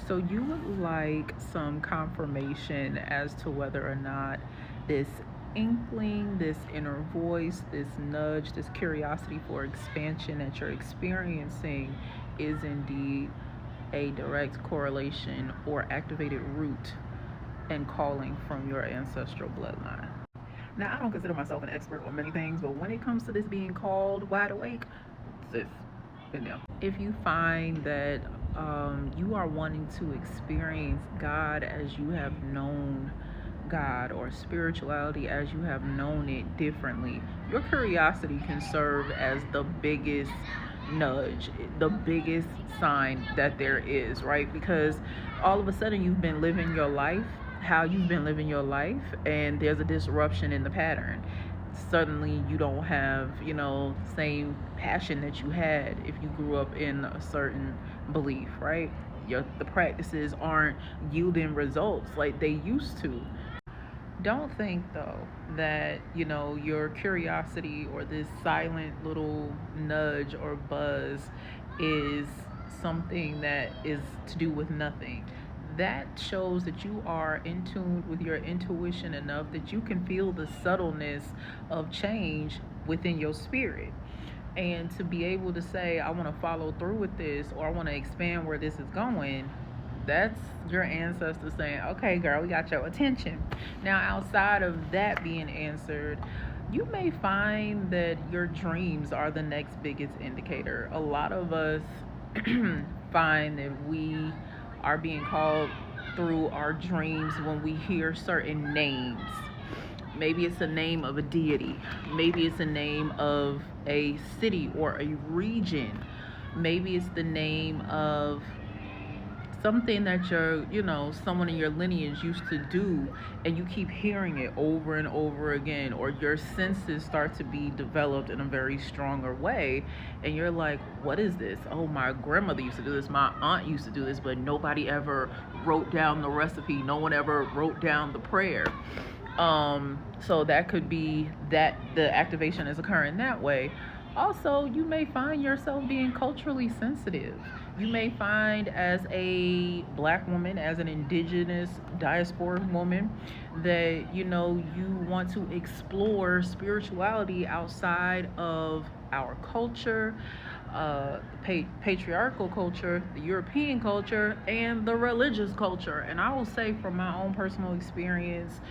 So you would like some confirmation as to whether or not this inkling, this inner voice, this nudge, this curiosity for expansion that you're experiencing is indeed a direct correlation or activated root and calling from your ancestral bloodline. Now, I don't consider myself an expert on many things, but when it comes to this being called wide awake, sis, been there. If you find that you are wanting to experience God as you have known God, or spirituality as you have known it differently, your curiosity can serve as the biggest nudge, the biggest sign that there is, right? Because all of a sudden you've been living your life how you've been living your life, and there's a disruption in the pattern. Suddenly you don't have, same passion that you had if you grew up in a certain belief, right? The practices aren't yielding results like they used to. Don't think though that your curiosity or this silent little nudge or buzz is something that is to do with nothing. That shows that you are in tune with your intuition enough that you can feel the subtleness of change within your spirit. And to be able to say, I want to follow through with this, or I want to expand where this is going, that's your ancestors saying, okay, girl, we got your attention. Now, outside of that being answered, you may find that your dreams are the next biggest indicator. A lot of us find that we are being called through our dreams when we hear certain names. Maybe it's a name of a deity. Maybe it's a name of a city or a region. Maybe it's the name of something that someone in your lineage used to do, and you keep hearing it over and over again, or your senses start to be developed in a very stronger way, and you're like, what is this? Oh, my grandmother used to do this, my aunt used to do this, but nobody ever wrote down the recipe, no one ever wrote down the prayer. So that could be that the activation is occurring that way. Also, you may find yourself being culturally sensitive. You may find, as a black woman, as an indigenous diaspora woman, that you want to explore spirituality outside of our culture, patriarchal culture, the European culture, and the religious culture. And I will say, from my own personal experience,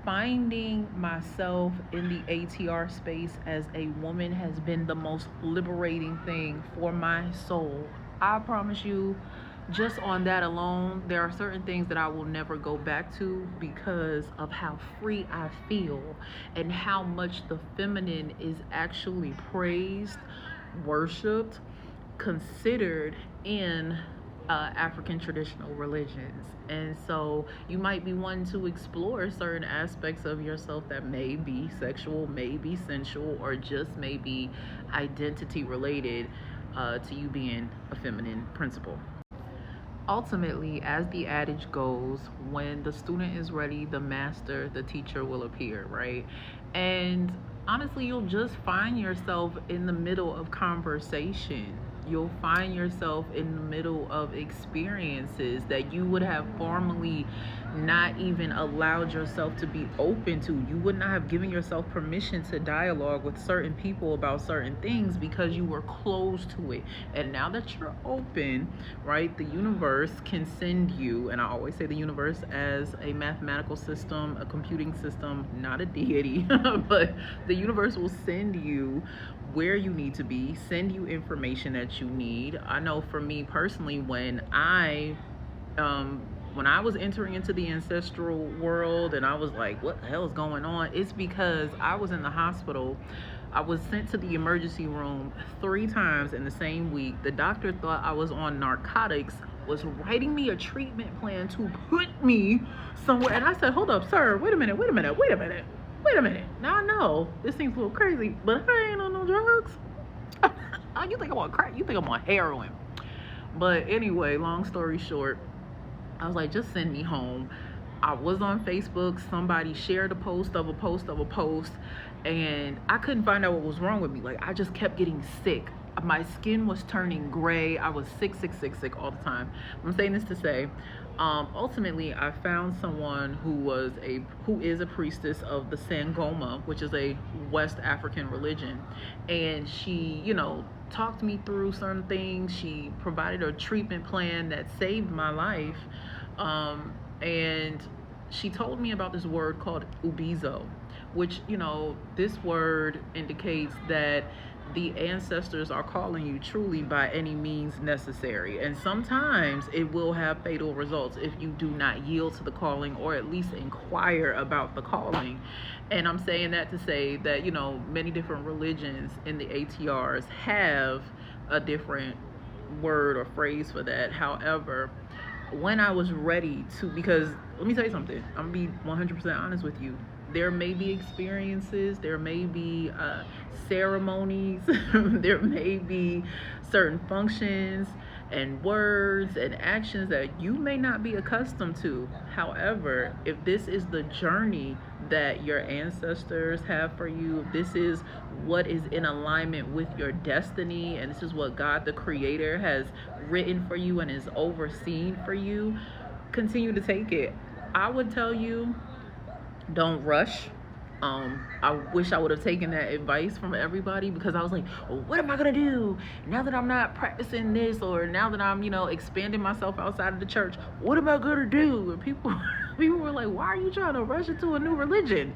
finding myself in the ATR space as a woman has been the most liberating thing for my soul. I promise you, just on that alone, there are certain things that I will never go back to because of how free I feel and how much the feminine is actually praised, worshipped, considered in African traditional religions. And so you might be wanting to explore certain aspects of yourself that may be sexual, may be sensual, or just may be identity related to you being a feminine principle. Ultimately, as the adage goes, when the student is ready, the master, the teacher will appear, right? And honestly, you'll just find yourself in the middle of conversation. You'll find yourself in the middle of experiences that you would have formerly not even allowed yourself to be open to. You would not have given yourself permission to dialogue with certain people about certain things because you were closed to it. And now that you're open, right, the universe can send you, and I always say the universe as a mathematical system, a computing system, not a deity, but the universe will send you where you need to be, send you information that you need. I know for me personally, when I was entering into the ancestral world and I was like, what the hell is going on? It's because I was in the hospital. I was sent to the emergency room 3 times in the same week. The doctor thought I was on narcotics, was writing me a treatment plan to put me somewhere. And I said, hold up, sir, wait a minute. Now I know this seems a little crazy, but I ain't on no drugs. You think I'm on crack? You think I'm on heroin? But anyway, long story short, I was like, just send me home. I was on Facebook. Somebody shared a post of a post, and I couldn't find out what was wrong with me. Like, I just kept getting sick. my skin was turning gray. I was sick all the time. I'm saying this to say, ultimately, I found someone who is a priestess of the Sangoma, which is a West African religion, and she, talked me through certain things. She provided a treatment plan that saved my life, and she told me about this word called ubizo, which, this word indicates that the ancestors are calling you truly by any means necessary. And sometimes it will have fatal results if you do not yield to the calling, or at least inquire about the calling. And I'm saying that to say that, many different religions in the ATRs have a different word or phrase for that. However, when I was ready to, because let me tell you something, I'm gonna be 100% honest with you. There may be experiences, there may be ceremonies, there may be certain functions and words and actions that you may not be accustomed to. However, if this is the journey that your ancestors have for you, if this is what is in alignment with your destiny, and this is what God the Creator has written for you and is overseen for you, continue to take it. I would tell you, don't rush. I wish I would have taken that advice from everybody, because I was like, well, what am I gonna do now that I'm not practicing this, or now that I'm, expanding myself outside of the church? What am I gonna do? And people were like, why are you trying to rush into a new religion?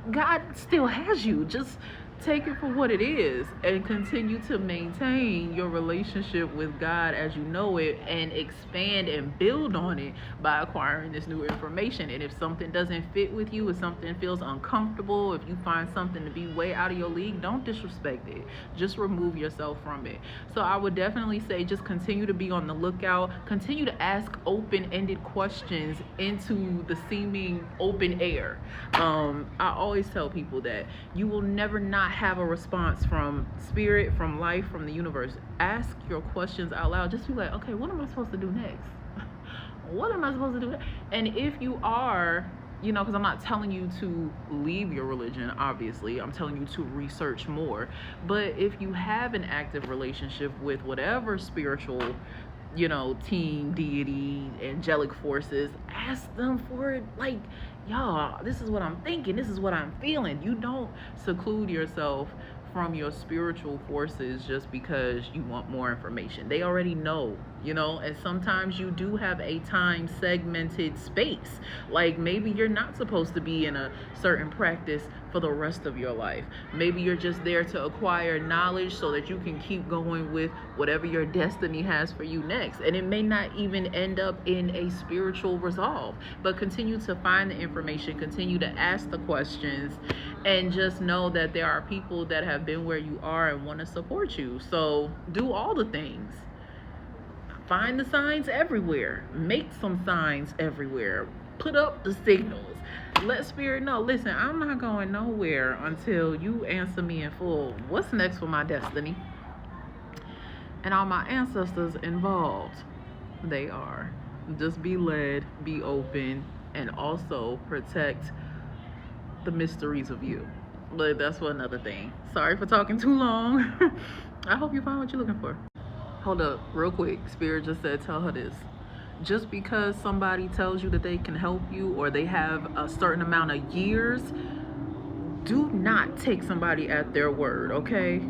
God still has you. Just take it for what it is and continue to maintain your relationship with God as you know it, and expand and build on it by acquiring this new information. And if something doesn't fit with you, if something feels uncomfortable, if you find something to be way out of your league, don't disrespect it. Just remove yourself from it. So I would definitely say, just continue to be on the lookout. Continue to ask open-ended questions into the seeming open air. I always tell people that you will never not have a response from spirit, from life, from the universe. Ask your questions out loud. Just be like, okay, what am I supposed to do next? What am I supposed to do next? And if you are, because I'm not telling you to leave your religion, obviously. I'm telling you to research more. But if you have an active relationship with whatever spiritual, team, deity, angelic forces, ask them for it. Like, y'all, this is what I'm thinking, this is what I'm feeling. You don't seclude yourself from your spiritual forces just because you want more information. They already know, and sometimes you do have a time segmented space. Like, maybe you're not supposed to be in a certain practice for the rest of your life. Maybe you're just there to acquire knowledge so that you can keep going with whatever your destiny has for you next. And it may not even end up in a spiritual resolve, but continue to find the information, continue to ask the questions, and just know that there are people that have been where you are and want to support you. So do all the things. Find the signs everywhere. Make some signs everywhere. Put up the signals. Let spirit know, listen, I'm not going nowhere until you answer me in full. What's next for my destiny? And all my ancestors involved, they are. Just be led, be open, and also protect the mysteries of you. But that's for another thing. Sorry for talking too long. I hope you find what you're looking for. Hold up, real quick. Spirit just said, tell her this. Just because somebody tells you that they can help you, or they have a certain amount of years, do not take somebody at their word, okay?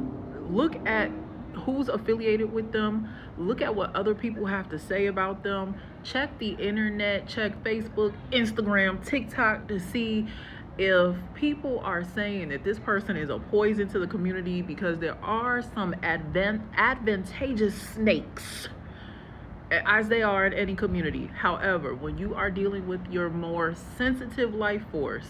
Look at who's affiliated with them. Look at what other people have to say about them. Check the internet, check Facebook, Instagram, TikTok to see if people are saying that this person is a poison to the community, because there are some advantageous snakes, as they are in any community. However, when you are dealing with your more sensitive life force,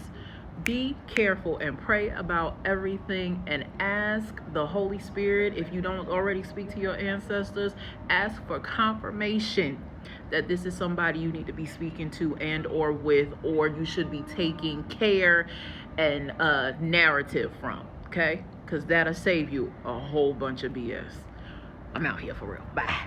be careful and pray about everything, and ask the Holy Spirit. If you don't already speak to your ancestors, ask for confirmation that this is somebody you need to be speaking to and or with, or you should be taking care and narrative from, okay? Because that'll save you a whole bunch of BS. I'm out here for real. Bye.